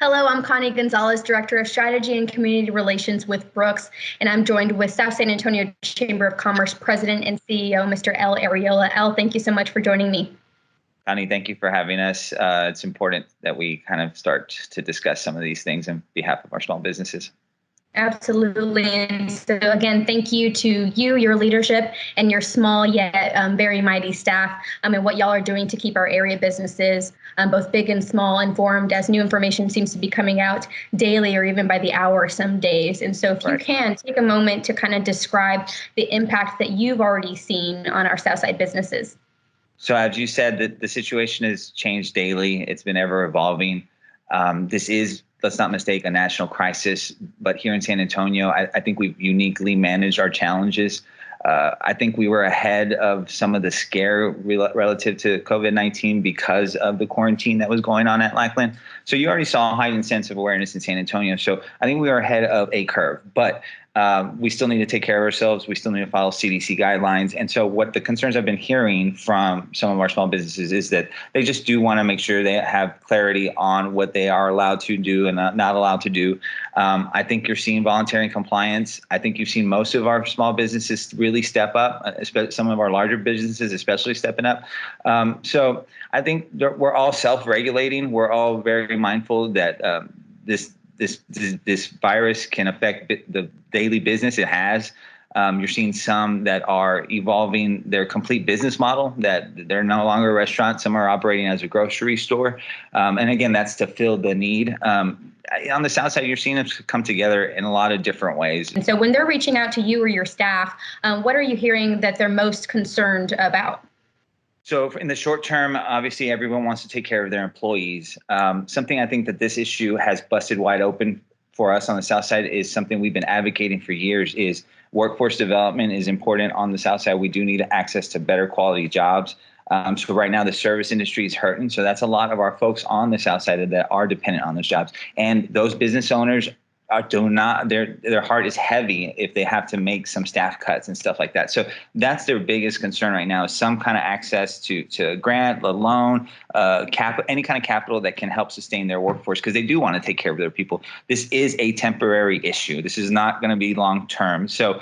Hello, I'm Connie Gonzalez, Director of Strategy and Community Relations with Brooks, and I'm joined with South San Antonio Chamber of Commerce President and CEO, Mr. L. Arreola. L, thank you so much for joining me. Connie, thank you for having us. It's important that we kind of start to discuss some of these things on behalf of our small businesses. Absolutely. And so again, thank you to you, your leadership, and your small yet very mighty staff, and what y'all are doing to keep our area businesses, both big and small, informed as new information seems to be coming out daily or even by the hour some days. And so if you can, take a moment to kind of describe the impact that you've already seen on our Southside businesses. So as you said, the situation has changed daily. It's been ever evolving. This is, let's not mistake, a national crisis. But here in San Antonio, I think we've uniquely managed our challenges. I think we were ahead of some of the scare relative to COVID-19 because of the quarantine that was going on at Lackland. So you already saw a heightened sense of awareness in San Antonio. So I think we are ahead of a curve. But we still need to take care of ourselves. We still need to follow CDC guidelines. And so what the concerns I've been hearing from some of our small businesses is that they just do want to make sure they have clarity on what they are allowed to do and not allowed to do. I think you're seeing voluntary compliance. I think you've seen most of our small businesses really step up, especially some of our larger businesses, especially stepping up. So I think we're all self-regulating. We're all very mindful that this virus can affect the daily business it has. You're seeing some that are evolving their complete business model, that they're no longer a restaurant. Some are operating as a grocery store. And again, that's to fill the need. On the South Side, you're seeing them come together in a lot of different ways. And so when they're reaching out to you or your staff, what are you hearing that they're most concerned about? So in the short term, obviously, everyone wants to take care of their employees. Something I think that this issue has busted wide open for us on the South Side is something we've been advocating for years is workforce development is important on the South Side. We do need access to better quality jobs. So right now, the service industry is hurting. So that's a lot of our folks on the South Side that are dependent on those jobs. And those business owners their heart is heavy if they have to make some staff cuts and stuff like that. So that's their biggest concern right now is some kind of access to a grant, a loan, any kind of capital that can help sustain their workforce because they do want to take care of their people. This is a temporary issue. This is not going to be long term. So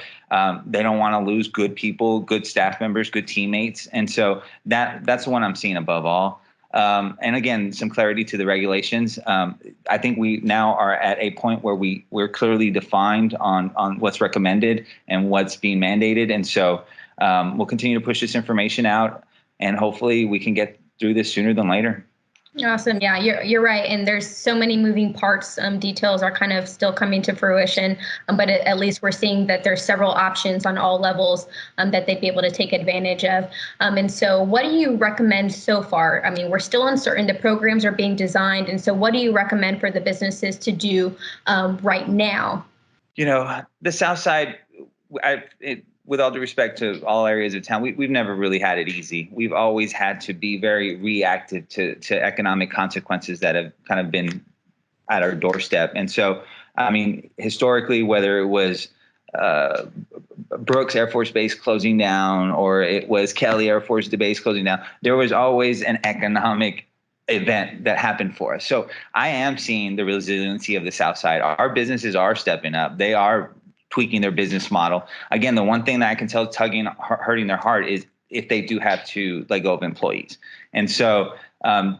they don't want to lose good people, good staff members, good teammates. And so that's the one I'm seeing above all. And again, some clarity to the regulations. I think we now are at a point where we're clearly defined on what's recommended and what's being mandated. And so we'll continue to push this information out and hopefully we can get through this sooner than later. Awesome. Yeah, you're right. And there's so many moving parts. Details are kind of still coming to fruition, but at least we're seeing that there's several options on all levels that they'd be able to take advantage of. And so what do you recommend so far? I mean, we're still uncertain. The programs are being designed. And so what do you recommend for the businesses to do right now? You know, the South Side, with all due respect to all areas of town, we've never really had it easy. We've always had to be very reactive to economic consequences that have kind of been at our doorstep. And so, I mean, historically, whether it was Brooks Air Force Base closing down or it was Kelly Air Force Base closing down, there was always an economic event that happened for us. So I am seeing the resiliency of the South Side. Our businesses are stepping up. They are tweaking their business model. Again, the one thing that I can tell hurting their heart is if they do have to let go of employees. And so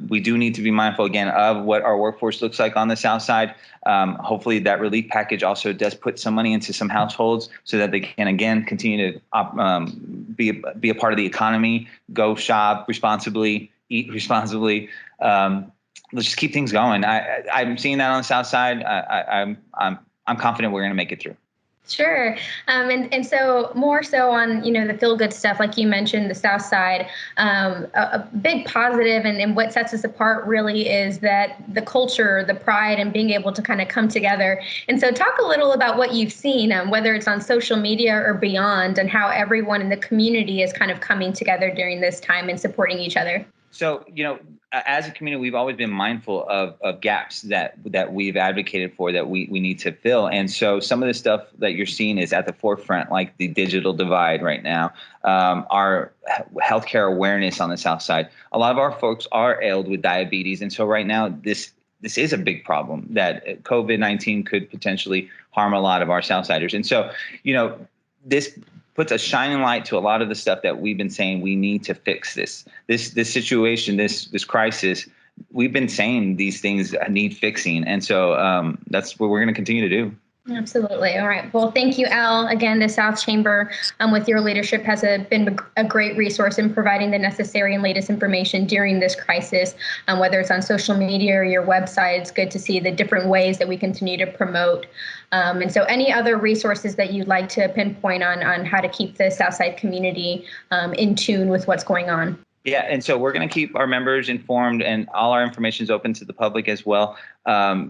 we do need to be mindful, again, of what our workforce looks like on the South Side. Hopefully that relief package also does put some money into some households so that they can, again, continue to be a part of the economy, go shop responsibly, eat responsibly. Let's just keep things going. I'm seeing that on the South Side. I'm confident we're going to make it through. Sure. And so more so on, the feel good stuff, like you mentioned, the South Side, a big positive and what sets us apart really is that the culture, the pride, and being able to kind of come together. And so talk a little about what you've seen, whether it's on social media or beyond, and how everyone in the community is kind of coming together during this time and supporting each other. So, as a community, we've always been mindful of gaps that we've advocated for that we need to fill. And so some of the stuff that you're seeing is at the forefront, like the digital divide right now, our healthcare awareness on the South Side. A lot of our folks are ailed with diabetes. And so right now, this is a big problem, that COVID-19 could potentially harm a lot of our Southsiders. And so, this puts a shining light to a lot of the stuff that we've been saying we need to fix this situation, this crisis. We've been saying these things need fixing. And so that's what we're going to continue to do. Absolutely. All right. Well, thank you, Al. Again, the South Chamber, with your leadership, has been a great resource in providing the necessary and latest information during this crisis, whether it's on social media or your website. It's good to see the different ways that we continue to promote. And so any other resources that you'd like to pinpoint on how to keep the Southside community in tune with what's going on? Yeah, and so we're going to keep our members informed, and all our information is open to the public as well.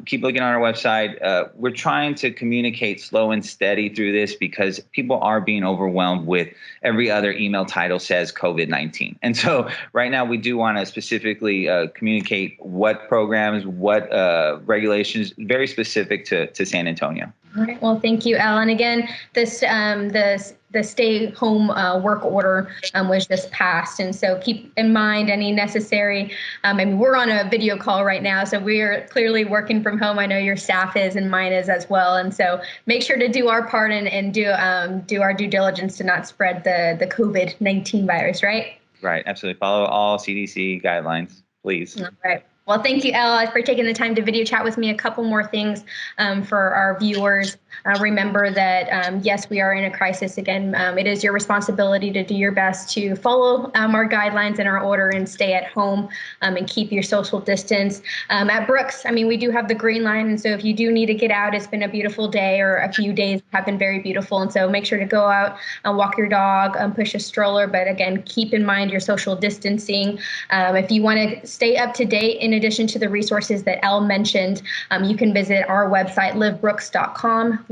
Keep looking on our website. We're trying to communicate slow and steady through this because people are being overwhelmed with every other email title says COVID-19. And so right now we do want to specifically communicate what programs, what regulations, very specific to San Antonio. All right. Well, thank you, Al. And again, the stay home work order was just passed. And so keep in mind any necessary, we're on a video call right now, so we are clearly working from home. I know your staff is and mine is as well. And so make sure to do our part and do our due diligence to not spread the COVID-19 virus, right? Right. Absolutely. Follow all CDC guidelines, please. All right. Well, thank you, Ella, for taking the time to video chat with me. A couple more things for our viewers. Remember that, yes, we are in a crisis. Again, it is your responsibility to do your best to follow our guidelines and our order and stay at home and keep your social distance. At Brooks, we do have the green line. And so if you do need to get out, it's been a beautiful day, or a few days have been very beautiful. And so make sure to go out and walk your dog, push a stroller. But again, keep in mind your social distancing. If you want to stay up to date, in addition to the resources that Elle mentioned, you can visit our website, livebrooks.com,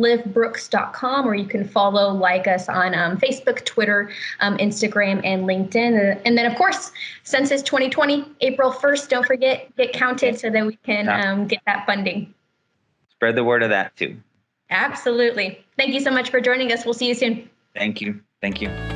or you can like us on Facebook, Twitter, Instagram, and LinkedIn. And then, of course, Census 2020, April 1st, don't forget, get counted so that we can get that funding. Spread the word of that, too. Absolutely. Thank you so much for joining us. We'll see you soon. Thank you. Thank you.